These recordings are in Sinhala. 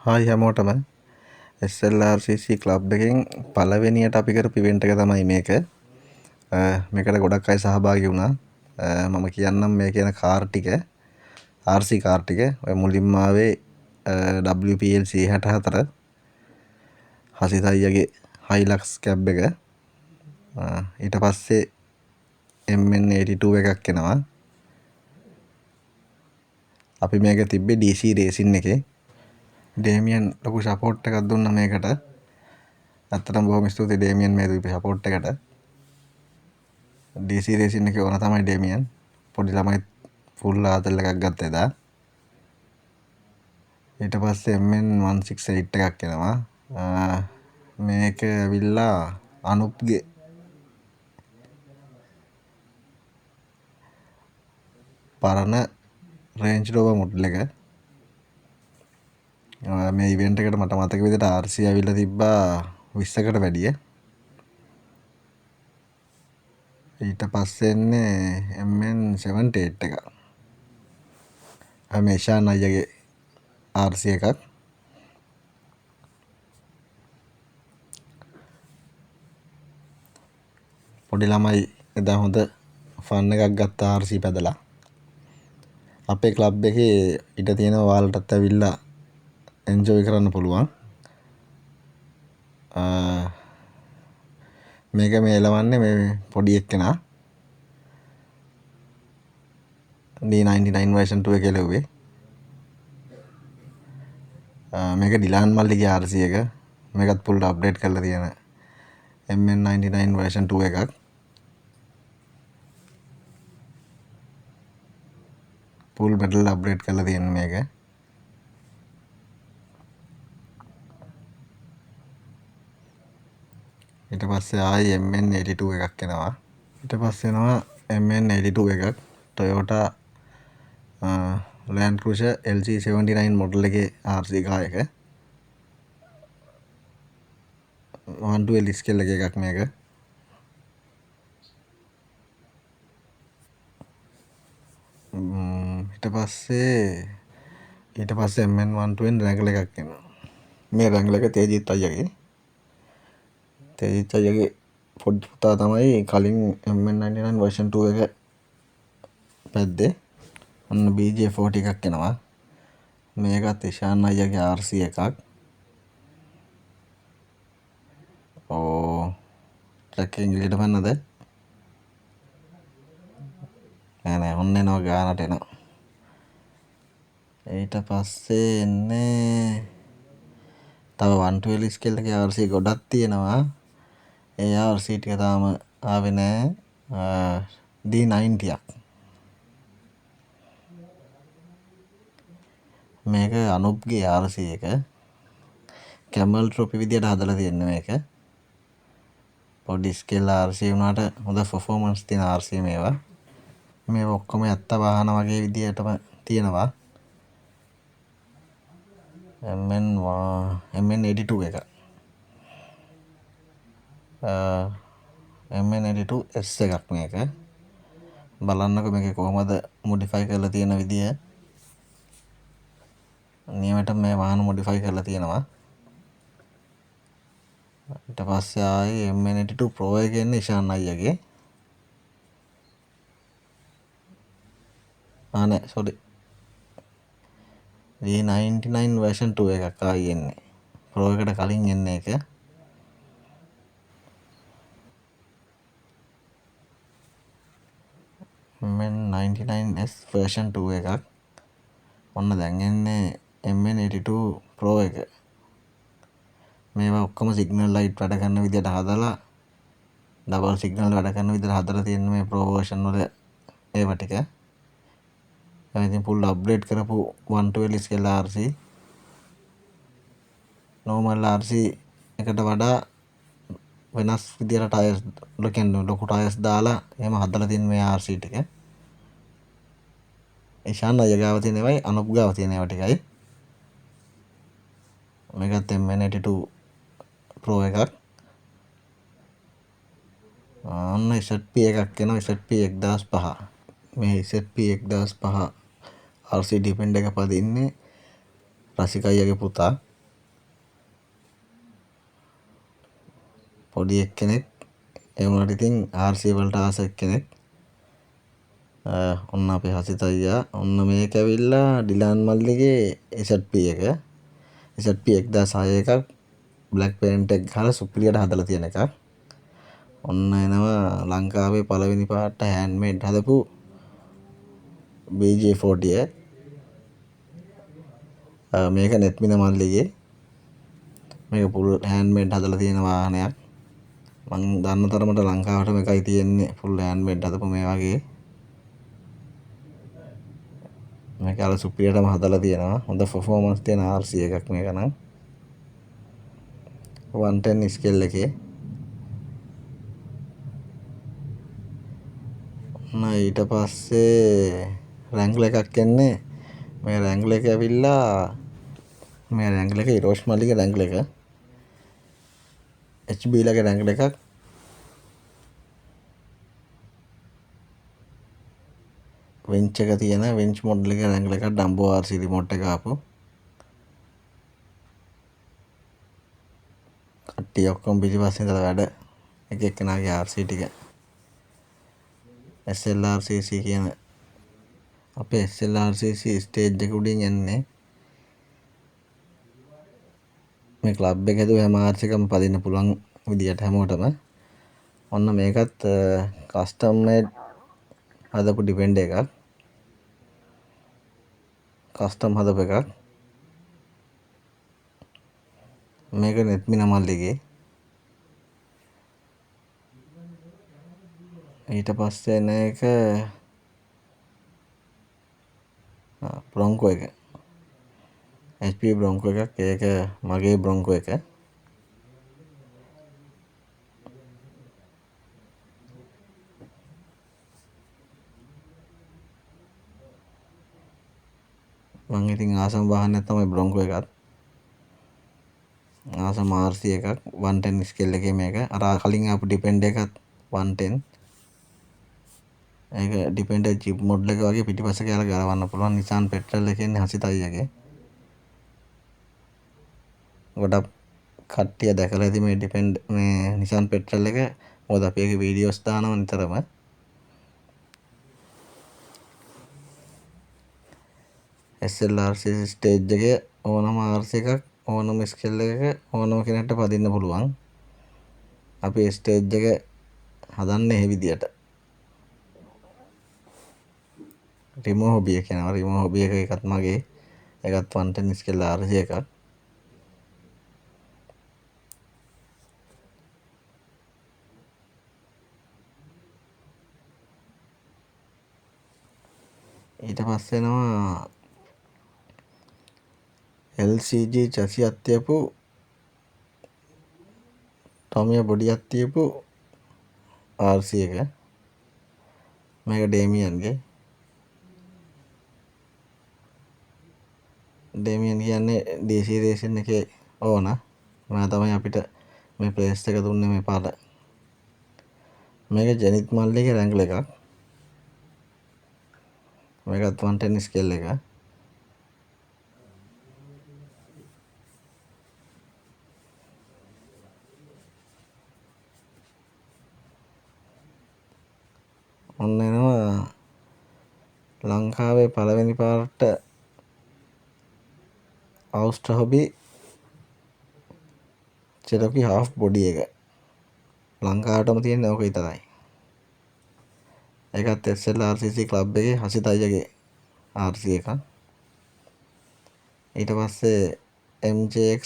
හායි හැමෝටම SLRCC ක්ලබ් එකෙන් පළවෙනියට අපි කරපු ඉවෙන්ට් එක තමයි මේක. මේකට ගොඩක් අය සහභාගී වුණා. මම කියන්නම් මේ කියන කාර් ටික RC කාර් ටික. ඔය මුලින්ම ආවේ WPLC 64 හසිත අයියගේ Hilux කැබ් එක. ඊට පස්සේ MN82 එකක් එනවා. අපි මේක තිබ්බේ DC රේසින් එකේ. ඩේමියන් ලොකු සපෝට් එකක් දුන්නා මේකට. ඇත්තටම බොහොම ස්තුතියි ඩේමියන් මේ දීපු සපෝට් එකට. DC රේසින් එකේ ඕන තමයි ඩේමියන්. පොඩි ළමයි ෆුල් ආතල් එකක් ගත්තා එදා. ඊට පස්සේ MN168 එකක් එනවා. මේක ඇවිල්ලා අනුප්ගේ පරණ රේන්ජ් රෝවර් මොඩල් එක. මේ ඉවෙන්ට් එකට මට මතක විදිහට RC ඇවිල්ලා තිබ්බා 20කට වැඩිය. ඊට පස්සේ එන්නේ MN78 එක. මේ ෂාන් අයියගේ RC එකක්. පොඩි ළමයි එදා හොඳ ෆන් එකක් ගත්තා RC පැදලා. අපේ ක්ලබ් එකේ ඉඩ තියෙනවා ඔයාලටත් ඇවිල්ලා එන්ජොයි කරන්න පුළුවන්. මේක මේ එලවන්නේ මේ පොඩි එක්කෙනා D99 version 2 එක එලවුවේ. මේක ඩිලාන් මල්ලිගේ RC එක. මේකත් පුල් අප්ඩේට් කරලා තියෙන MN99 version 2 එකක්. පුල් මෙටල් අප්ඩේට් කරලා තියෙන මේක. ඊට පස්සේ ආයි MN82 එකක් එනවා. ඊට පස්සේ එනවා MN82 එකක් Toyota Land Cruiser LC79 model එකේ RC කාර් එක. 112 ස්කේල් එකක් මේක. ඊට පස්සේ MN120 රැග්ලර් එකක් එනවා. මේ රැග්ලර් එක තේජිත් අයියගේ. තේජිත් අයියගේ පොඩි පුතා තමයි කලින් MN99 version 2 එක පැද්දේ. ඔන්න BJ40 එකක් එනවා. මේකත් ඉෂාන් අයියගේ RC එකක්. ට්‍රැක් එක ඉංග්‍රීසියට පන්නද? නෑ ඔන්න එනවා ගානට එනවා. ඊට පස්සේ එන්නේ තව 112 ස්කේල් එකේ RC ගොඩක් තියෙනවා. ඒ RC ටික තාම ආවේ නෑ. D90ක්. මේක අනුප්ගේ RC එක. කැමල් ට්‍රොපි විදියට හදලා තියෙන්නේ මේක. පොඩි ස්කේල් RC වුණාට හොඳ පර්ෆෝමන්ස් තියෙන RC මේවා. මේ ඔක්කොම ඇත්ත වාහන වගේ විදියටම තියෙනවා. MN82 එක. MN82 S එකක් මේක. බලන්නකො මේක කොහොමද මොඩිෆයි කරලා තියෙන විදිය. නියමට මේ වාහන මොඩිෆයි කරලා තියෙනවා. ඊට පස්සේ ආයේ MN82 Pro එක එන්නේ ඉෂාන් අයියගේ. නෑ සෝරි. D99 version 2 එකක් ආයි එන්නේ. Pro එකට කලින් එන්නේ එක. MN99S version 2 එකක්. ඔන්න දැන් එන්නේ MN82 Pro එක. මේවා ඔක්කොම සිග්නල් ලයිට් වැඩ කරන විදියට හදලා ඩබල් සිග්නල් වැඩ කරන විදියට හදලා තියෙන මේ Pro version වල ඒවා ටික. ඉතින් full upgrade කරපු 112 scale RC. normal RC එකට වඩා වෙනස් විදියට ටයර්ස් ලොකු ටයර්ස් දාලා එහෙම හදලා තියෙන මේ RC ටික. ඉෂාන් අයියා ගාව තියෙන ඒවායි අනුප් ගාව තියෙන ඒවා ටිකයි. මේකත් MN82 Pro එකක්. ඔන්න ZP එකක් එනවා. ZP 1005. මේ ZP 1005 RC Defender එක පදින්නේ රසික අයියාගේ පුතා. පොඩි එක්කෙනෙක් ඒ වුණාට ඉතින් RC වලට ආස එක්කෙනෙක්. ඔන්න අපේ හසිත අයියා. ඔන්න මේක ඇවිල්ලා ඩිලාන් මල්ලිගේ SZP එක. SZP 1006 එකක් බ්ලැක් පේන්ට් එක ගහලා සුපිරියට හදලා තියෙන එකක්. ඔන්න එනවා ලංකාවේ පළවෙනි පාට හෑන්ඩ්මේඩ් හදපු BJ40. මේක නෙත්මින මල්ලිගේ. මේක පුල් හෑන්ඩ්මේඩ් හදලා තියෙන වාහනයක්. මං දන්න තරමට ලංකාවටම එකයි තියෙන්නේ ෆුල් හෑන්ඩ්මේඩ් හදපු මේ වගේ. මේක අර සුපිරියටම හදලා තියෙනවා. හොඳ පර්ෆෝමන්ස් තියෙන RC එකක් මේක නම්. 110 ස්කේල් එකේ. ඊට පස්සේ රැංග්ල එකක් එන්නේ. මේ රැංග්ල එක ඇවිල්ලා මේ රැංග්ල එක ඉරෝෂ් මල්ලිගේ රැංග්ල එක. HB ලගේ රැංග්ල එකක්. වෙන්ච් එක තියෙන වෙන්ච් මොඩල් එකේ රැංග්ල එකක් ඩම්බෝ RC රිමෝට් එක ආපු. කට්ටිය ඔක්කොම පිටිපස්සේ ඉඳලා වැඩ එක එක්කෙනාගේ RC ටික. SLRCC කියන අපේ SLRCC ස්ටේජ් එක උඩින් යන්නේ. මේ ක්ලබ් එක හැදුව හැම RC එකම පදින්න පුළුවන් විදියට හැමෝටම. ඔන්න මේකත් කස්ටම් මේඩ් හදපු ඩිපෙන්ඩර් එකක්. කස්ටම් හදපු එකක්. මේක නෙත්මින මල්ලිගේ. ඊට පස්සේ එන එක බ්‍රොන්කෝ එක. HP බ්‍රොන්කෝ එකක්. ඒක මගේ බ්‍රොන්කෝ එක. මං ඉතින් ආසම වාහනයක් තමයි බ්‍රොන්කෝ එකත්. ආසම RC එකක් 110 ස්කේල් එකේ මේක. අර කලින් ආපු ඩිපෙන්ඩර් එකත් 110. ඒක ඩිපෙන්ඩර් ජිප් මොඩල් එක වගේ පිටිපස්ස කියලා ගලවන්න පුළුවන්. Nissan petrol එකේ ඉන්නේ හසිත අයියාගේ. ගොඩක් කට්ටිය දැකලා ඇති මේ ඩිපෙන්ඩ් මේ Nissan petrol එක. මොකද අපි ඒකේ වීඩියෝස් දානවා නිතරම. SLRC ස්ටේජ් එකේ ඕනම RC එකක් ඕනම ස්කේල් එකක ඕනම කෙනෙක්ට පදින්න පුළුවන්. අපි ස්ටේජ් එක හදන්නේ මේ විදියට. රිමෝ හොබි එක කියනවා. රිමෝ හොබි එක එකත් මගේ. ඒකත් 110 ස්කේල් RC එකක්. ඊට පස්සේ එනවා LCG චැසියක් තියපු ටොමිය බොඩියක් තියපු RC එක. මේක ඩේමියන්ගේ. ඩේමියන් කියන්නේ DC රේසින් එකේ ඕන. මම තමයි අපිට මේ ප්ලේස් එක දුන්නේ මේ පාර. මේක ජෙනිත් මල්ලිගේ රැංග්ල එකක්. මේකත් 110 ස්කේල් එක. ඔන්න එනවා ලංකාවේ පළවෙනි පාරට අවුස්ට්‍රා හොබි Cherokee half බොඩි එක. ලංකාවටම තියෙන්නේ ඕක විතරයි. ඒකත් SLRCC ක්ලබ් එකේ හසිත අයියාගේ RC එකක්. ඊට පස්සේ MJX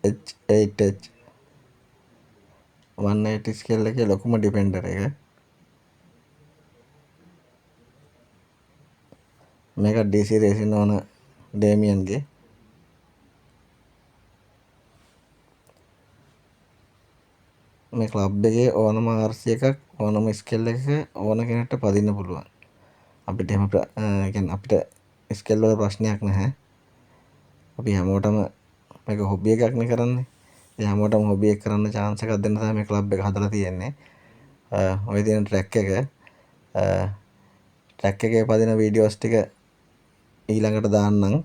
H8H 180 ස්කේල් එකේ ලොකුම ඩිපෙන්ඩර් එක. මේක DC රේසින් ඕන ඩේමියන්ගේ. මේ ක්ලබ් එකේ ඕනම RC එකක් ඕනම ස්කේල් එකක ඕන කෙනෙක්ට පදින්න පුළුවන්. අපිට එහෙම කියන්නේ අපිට ස්කේල් වල ප්‍රශ්නයක් නැහැ. අපි හැමෝටම මේක හොබි එකක් නේ කරන්නේ. ඒ හැමෝටම හොබි එක කරන්න chance එකක් දෙන්න තමයි මේ ක්ලබ් එක හදලා තියෙන්නේ. ඔය තියෙන ට්‍රැක් එකේ පදින වීඩියෝස් ටික ඊළඟට දාන්නම්.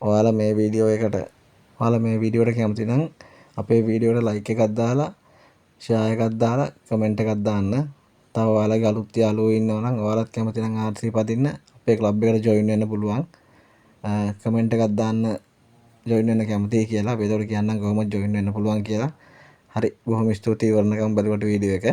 ඔයාලා මේ වීඩියෝ එකට කැමති නම් අපේ වීඩියෝට ලයික් එකක් දාලා ෂෙයා එකක් දාලා කමෙන්ට් එකක් දාන්න. තව ඔයාලගේ අලුත් යාළුවෝ ඉන්නවා නම් ඔයාලත් කැමති නම් RC පදින්න අපේ ක්ලබ් එකට ජොයින් වෙන්න පුළුවන්. කමෙන්ට් එකක් දාන්න ජොයින් වෙන්න කැමතියි කියලා. අපි ඒතකොට කියන්නම් කොහොමද ජොයින් වෙන්න පුළුවන් කියලා. හරි බොහොම ස්තුතියි වර්ණකම් බලවට වීඩියෝ එක.